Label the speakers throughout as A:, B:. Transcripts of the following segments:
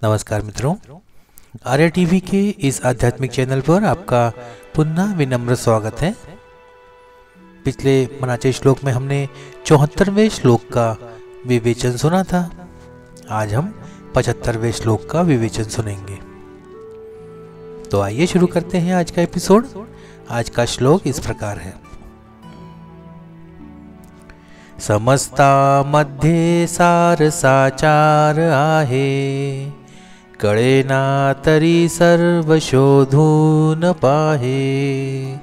A: नमस्कार मित्रों, आर्य टीवी के इस आध्यात्मिक चैनल पर आपका पुनः विनम्र स्वागत है। पिछले मनाचे श्लोक में हमने 74वें श्लोक का विवेचन सुना था। आज हम 75वें श्लोक का विवेचन सुनेंगे। तो आइए शुरू करते हैं आज का एपिसोड। आज का श्लोक इस प्रकार है। समस्ता मध्ये सार साचार आहे, कळेना तरी सर्व शोधून पाहे,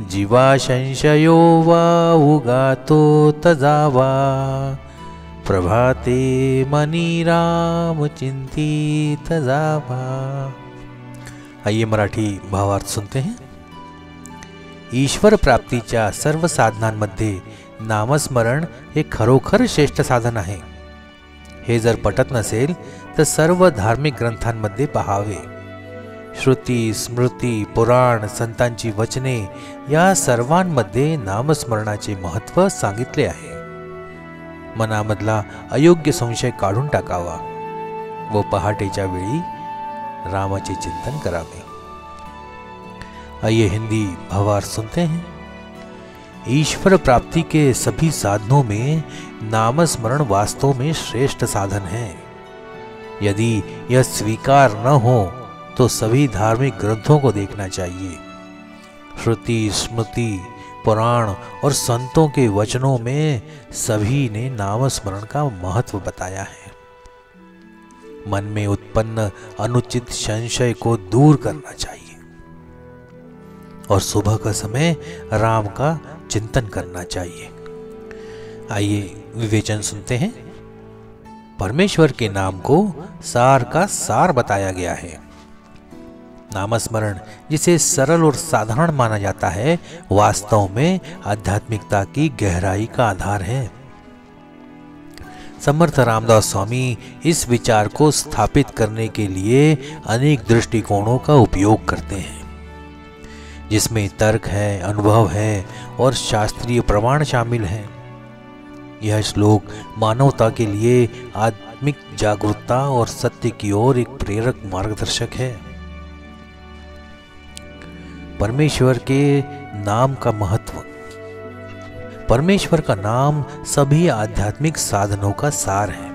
A: जीवा संशयो वा उगातो तजावा, प्रभाते मनी राम चिंतित जावा। आइए मराठी भावार्थ सुनते हैं। ईश्वर प्राप्तीच्या सर्व साधनांमध्ये नामस्मरण हे खरोखर श्रेष्ठ साधन आहे। हे जर पटत नसेल तर सर्व धार्मिक ग्रंथांमध्ये पहावे। श्रुती, स्मृती, पुराण, संतांची वचने या सर्वांमध्ये नामस्मरणाचे महत्त्व सांगितले आहे। मनामधला अयोग्य संशय काढून टाकावा व पहाटेच्या वेळी रामाचे चिंतन करावे। आइए हिंदी भावार्थ सुनते हैं। ईश्वर प्राप्ति के सभी साधनों में नामस्मरण वास्तव में श्रेष्ठ साधन है। यदि यह स्वीकार न हो तो सभी धार्मिक ग्रंथों को देखना चाहिए। श्रुति, स्मृति, पुराण और संतों के वचनों में सभी ने नामस्मरण का महत्व बताया है। मन में उत्पन्न अनुचित संशय को दूर करना चाहिए और सुबह का समय राम का चिंतन करना चाहिए। आइए विवेचन सुनते हैं। परमेश्वर के नाम को सार का सार बताया गया है। नामस्मरण जिसे सरल और साधारण माना जाता है, वास्तव में आध्यात्मिकता की गहराई का आधार है। समर्थ रामदास स्वामी इस विचार को स्थापित करने के लिए अनेक दृष्टिकोणों का उपयोग करते हैं, जिसमें तर्क है, अनुभव है और शास्त्रीय प्रमाण शामिल हैं। यह श्लोक मानवता के लिए आत्मिक जागरूकता और सत्य की ओर एक प्रेरक मार्गदर्शक है। परमेश्वर के नाम का महत्व। परमेश्वर का नाम सभी आध्यात्मिक साधनों का सार है।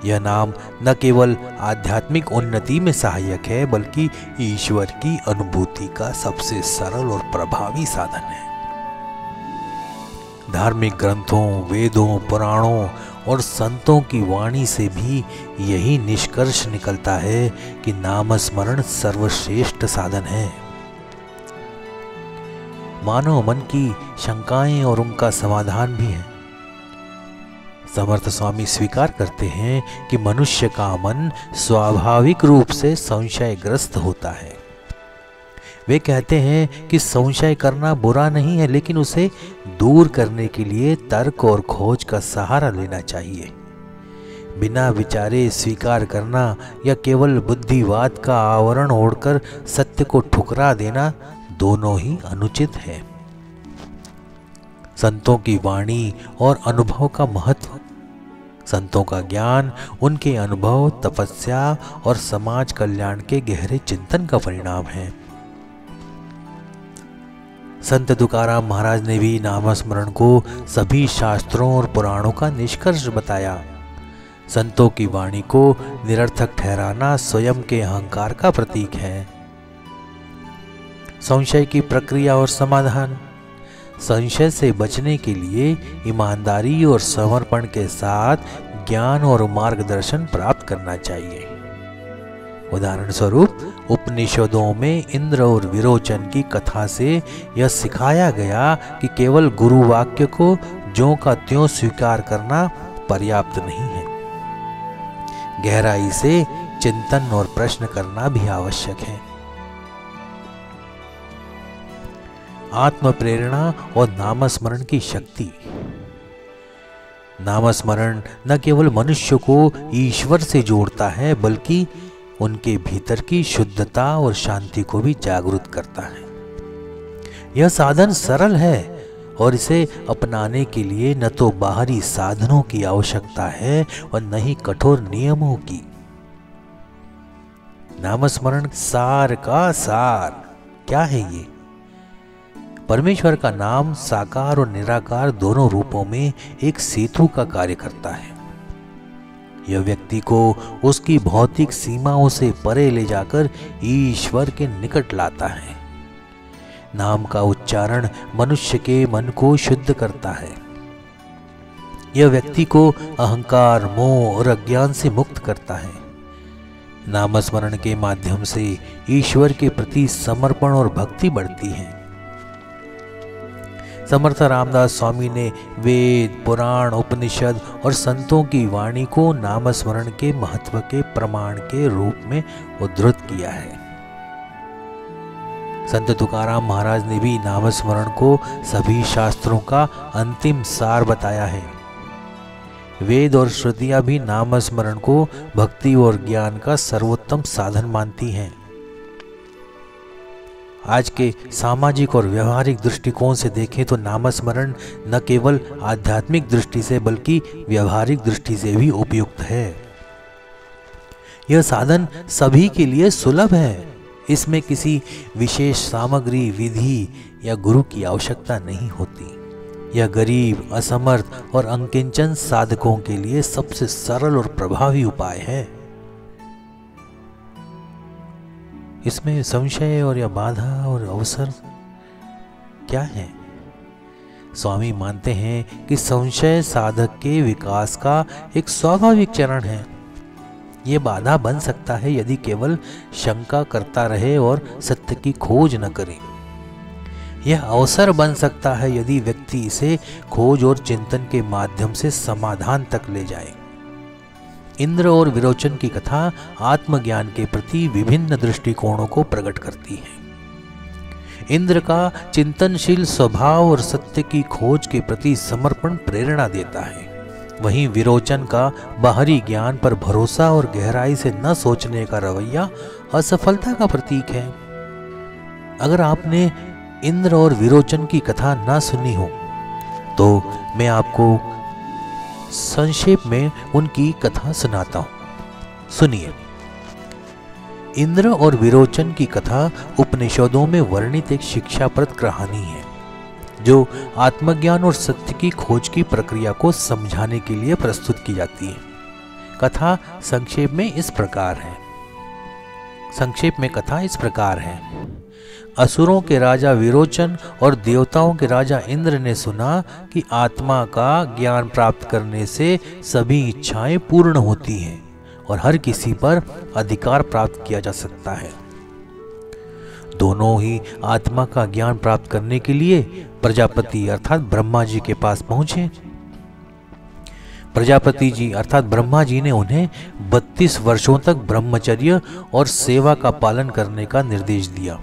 A: यह नाम न केवल आध्यात्मिक उन्नति में सहायक है, बल्कि ईश्वर की अनुभूति का सबसे सरल और प्रभावी साधन है। धार्मिक ग्रंथों, वेदों, पुराणों और संतों की वाणी से भी यही निष्कर्ष निकलता है कि नामस्मरण सर्वश्रेष्ठ साधन है। मानव मन की शंकाएं और उनका समाधान भी है। समर्थ स्वामी स्वीकार करते हैं कि मनुष्य का मन स्वाभाविक रूप से संशयग्रस्त होता है। वे कहते हैं कि संशय करना बुरा नहीं है, लेकिन उसे दूर करने के लिए तर्क और खोज का सहारा लेना चाहिए। बिना विचारे स्वीकार करना या केवल बुद्धिवाद का आवरण ओढ़कर सत्य को ठुकरा देना दोनों ही अनुचित है। संतों की वाणी और अनुभव का महत्व। संतों का ज्ञान उनके अनुभव, तपस्या और समाज कल्याण के गहरे चिंतन का परिणाम है। संत तुकाराम महाराज ने भी नामस्मरण को सभी शास्त्रों और पुराणों का निष्कर्ष बताया। संतों की वाणी को निरर्थक ठहराना स्वयं के अहंकार का प्रतीक है। संशय की प्रक्रिया और समाधान। संशय से बचने के लिए ईमानदारी और समर्पण के साथ ज्ञान और मार्गदर्शन प्राप्त करना चाहिए। उदाहरण स्वरूप उपनिषदों में इंद्र और विरोचन की कथा से यह सिखाया गया कि केवल गुरु वाक्य को ज्यों का त्यों स्वीकार करना पर्याप्त नहीं है। गहराई से चिंतन और प्रश्न करना भी आवश्यक है। आत्म प्रेरणा और नामस्मरण की शक्ति। नामस्मरण न केवल मनुष्य को ईश्वर से जोड़ता है, बल्कि उनके भीतर की शुद्धता और शांति को भी जागरूक करता है। यह साधन सरल है और इसे अपनाने के लिए न तो बाहरी साधनों की आवश्यकता है और न ही कठोर नियमों की। नामस्मरण सार का सार। क्या है ये? परमेश्वर का नाम साकार और निराकार दोनों रूपों में एक सेतु का कार्य करता है। यह व्यक्ति को उसकी भौतिक सीमाओं से परे ले जाकर ईश्वर के निकट लाता है। नाम का उच्चारण मनुष्य के मन को शुद्ध करता है। यह व्यक्ति को अहंकार, मोह और अज्ञान से मुक्त करता है। नामस्मरण के माध्यम से ईश्वर के प्रति समर्पण और भक्ति बढ़ती है। समर्थ रामदास स्वामी ने वेद, पुराण, उपनिषद और संतों की वाणी को नामस्मरण के महत्व के प्रमाण के रूप में उद्धृत किया है। संत तुकाराम महाराज ने भी नामस्मरण को सभी शास्त्रों का अंतिम सार बताया है। वेद और श्रुतियां भी नामस्मरण को भक्ति और ज्ञान का सर्वोत्तम साधन मानती हैं। आज के सामाजिक और व्यवहारिक दृष्टिकोण से देखें तो नामस्मरण न केवल आध्यात्मिक दृष्टि से बल्कि व्यवहारिक दृष्टि से भी उपयुक्त है। यह साधन सभी के लिए सुलभ है। इसमें किसी विशेष सामग्री, विधि या गुरु की आवश्यकता नहीं होती। यह गरीब, असमर्थ और अंकिंचन साधकों के लिए सबसे सरल और प्रभावी उपाय है। इसमें संशय और या बाधा और अवसर क्या है? स्वामी मानते हैं कि संशय साधक के विकास का एक स्वाभाविक चरण है। यह बाधा बन सकता है यदि केवल शंका करता रहे और सत्य की खोज न करे। यह अवसर बन सकता है यदि व्यक्ति इसे खोज और चिंतन के माध्यम से समाधान तक ले जाए। इंद्र और विरोचन की कथा आत्मज्ञान के प्रति विभिन्न दृष्टिकोणों को प्रकट करती है। इंद्र का चिंतनशील स्वभाव और सत्य की खोज के प्रति समर्पण प्रेरणा देता है। वहीं विरोचन का बाहरी ज्ञान पर भरोसा और गहराई से न सोचने का रवैया असफलता का प्रतीक है। अगर आपने इंद्र और विरोचन की कथा न सुनी हो तो मैं आपको संक्षेप में उनकी कथा सुनाता हूं। सुनिए। इंद्र और विरोचन की कथा उपनिषदों में वर्णित एक शिक्षाप्रद कहानी है जो आत्मज्ञान और सत्य की खोज की प्रक्रिया को समझाने के लिए प्रस्तुत की जाती है। कथा संक्षेप में इस प्रकार है। असुरों के राजा विरोचन और देवताओं के राजा इंद्र ने सुना कि आत्मा का ज्ञान प्राप्त करने से सभी इच्छाएं पूर्ण होती हैं और हर किसी पर अधिकार प्राप्त किया जा सकता है। दोनों ही आत्मा का ज्ञान प्राप्त करने के लिए प्रजापति अर्थात ब्रह्मा जी के पास पहुंचे। प्रजापति जी अर्थात ब्रह्मा जी ने उन्हें 32 वर्षों तक ब्रह्मचर्य और सेवा का पालन करने का निर्देश दिया।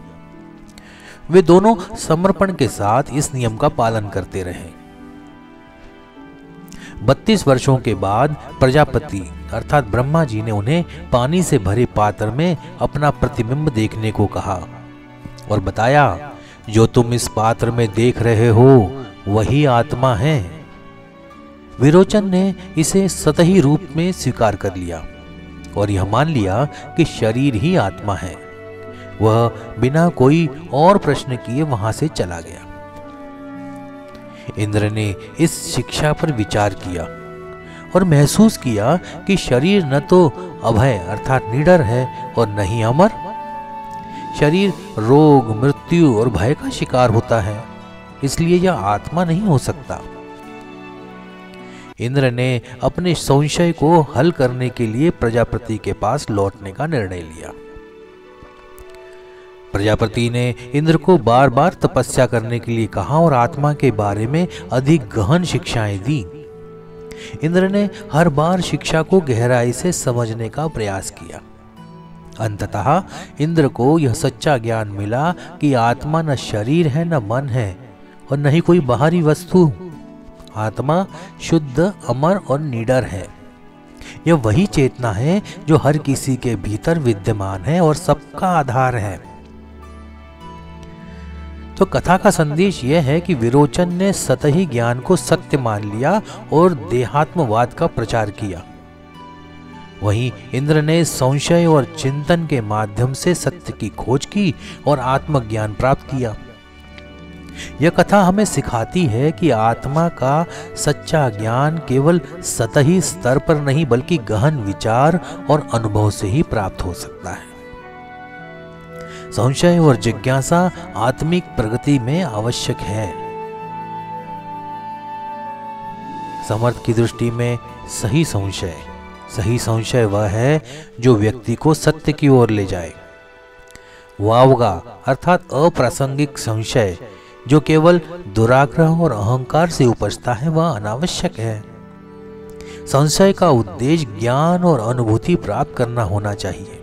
A: वे दोनों समर्पण के साथ इस नियम का पालन करते रहे। 32 वर्षों के बाद प्रजापति अर्थात ब्रह्मा जी ने उन्हें पानी से भरे पात्र में अपना प्रतिबिंब देखने को कहा और बताया, जो तुम इस पात्र में देख रहे हो वही आत्मा है। विरोचन ने इसे सतही रूप में स्वीकार कर लिया और यह मान लिया कि शरीर ही आत्मा है। वह बिना कोई और प्रश्न किए वहां से चला गया। इंद्र ने इस शिक्षा पर विचार किया और महसूस किया कि शरीर न तो अभय अर्थात निडर है और न ही अमर। शरीर रोग, मृत्यु और भय का शिकार होता है, इसलिए यह आत्मा नहीं हो सकता। इंद्र ने अपने संशय को हल करने के लिए प्रजापति के पास लौटने का निर्णय लिया। प्रजापति ने इंद्र को बार बार तपस्या करने के लिए कहा और आत्मा के बारे में अधिक गहन शिक्षाएं दी। इंद्र ने हर बार शिक्षा को गहराई से समझने का प्रयास किया। अंततः इंद्र को यह सच्चा ज्ञान मिला कि आत्मा न शरीर है, न मन है और न ही कोई बाहरी वस्तु। आत्मा शुद्ध, अमर और निडर है। यह वही चेतना है जो हर किसी के भीतर विद्यमान है और सबका आधार है। तो कथा का संदेश यह है कि विरोचन ने सतही ज्ञान को सत्य मान लिया और देहात्मवाद का प्रचार किया। वहीं इंद्र ने संशय और चिंतन के माध्यम से सत्य की खोज की और आत्मज्ञान प्राप्त किया। यह कथा हमें सिखाती है कि आत्मा का सच्चा ज्ञान केवल सतही स्तर पर नहीं बल्कि गहन विचार और अनुभव से ही प्राप्त हो सकता है। संशय और जिज्ञासा आत्मिक प्रगति में आवश्यक है। समर्थ की दृष्टि में सही संशय वह है जो व्यक्ति को सत्य की ओर ले जाए। वावगा अर्थात अप्रासंगिक संशय जो केवल दुराग्रह और अहंकार से उपजता है वह अनावश्यक है। संशय का उद्देश्य ज्ञान और अनुभूति प्राप्त करना होना चाहिए।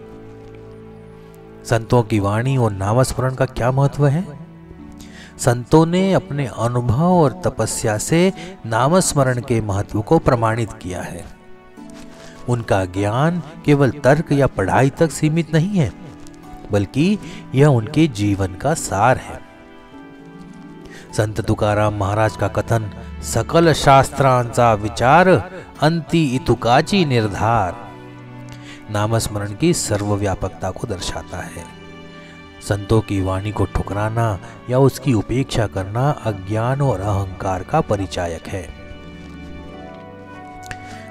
A: संतों की वाणी और नामस्मरण का क्या महत्व है? संतों ने अपने अनुभव और तपस्या से नामस्मरण के महत्व को प्रमाणित किया है। उनका ज्ञान केवल तर्क या पढ़ाई तक सीमित नहीं है, बल्कि यह उनके जीवन का सार है। संत तुकाराम महाराज का कथन सकल शास्त्रांचा विचार अंति इतुकाची निर्धार नामस्मरण की सर्वव्यापकता को दर्शाता है। संतों की वाणी को ठुकराना या उसकी उपेक्षा करना अज्ञान और अहंकार का परिचायक है।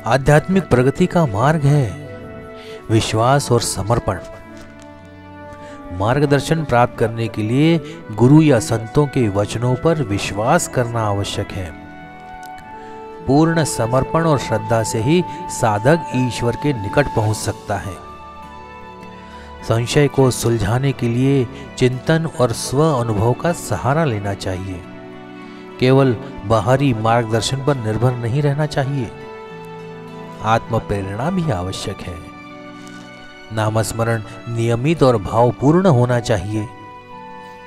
A: आध्यात्मिक प्रगति का मार्ग है विश्वास और समर्पण। मार्गदर्शन प्राप्त करने के लिए गुरु या संतों के वचनों पर विश्वास करना आवश्यक है। पूर्ण समर्पण और श्रद्धा से ही साधक ईश्वर के निकट पहुंच सकता है। संशय को सुलझाने के लिए चिंतन और स्व अनुभव का सहारा लेना चाहिए। केवल बाहरी मार्गदर्शन पर निर्भर नहीं रहना चाहिए। आत्म प्रेरणा भी आवश्यक है। नामस्मरण नियमित और भावपूर्ण होना चाहिए।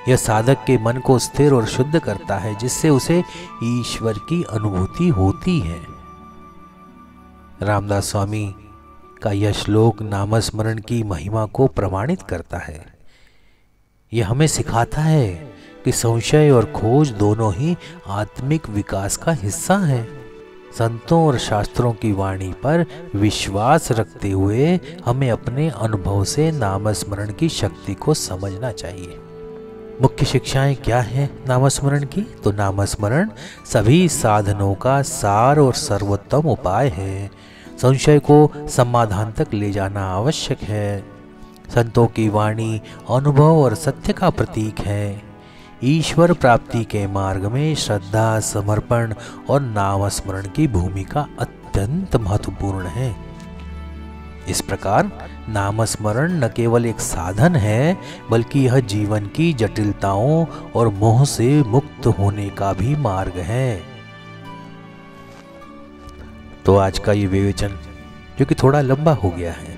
A: यह साधक के मन को स्थिर और शुद्ध करता है, जिससे उसे ईश्वर की अनुभूति होती है। रामदास स्वामी का यह श्लोक नामस्मरण की महिमा को प्रमाणित करता है। यह हमें सिखाता है कि संशय और खोज दोनों ही आत्मिक विकास का हिस्सा है। संतों और शास्त्रों की वाणी पर विश्वास रखते हुए हमें अपने अनुभव से नामस्मरण की शक्ति को समझना चाहिए। मुख्य शिक्षाएं क्या हैं नामस्मरण की? तो नामस्मरण सभी साधनों का सार और सर्वोत्तम उपाय है। संशय को समाधान तक ले जाना आवश्यक है। संतों की वाणी अनुभव और सत्य का प्रतीक है। ईश्वर प्राप्ति के मार्ग में श्रद्धा, समर्पण और नामस्मरण की भूमिका अत्यंत महत्वपूर्ण है। इस प्रकार नामस्मरण न केवल एक साधन है, बल्कि यह जीवन की जटिलताओं और मोह से मुक्त होने का भी मार्ग है। तो आज का ये विवेचन जो कि थोड़ा लंबा हो गया है,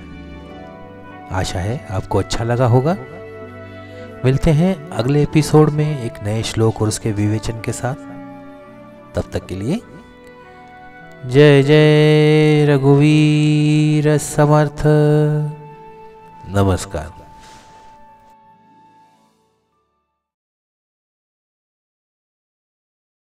A: आशा है आपको अच्छा लगा होगा। मिलते हैं अगले एपिसोड में एक नए श्लोक और उसके विवेचन के साथ। तब तक के लिए जय जय रघुवीर समर्थ। नमस्कार।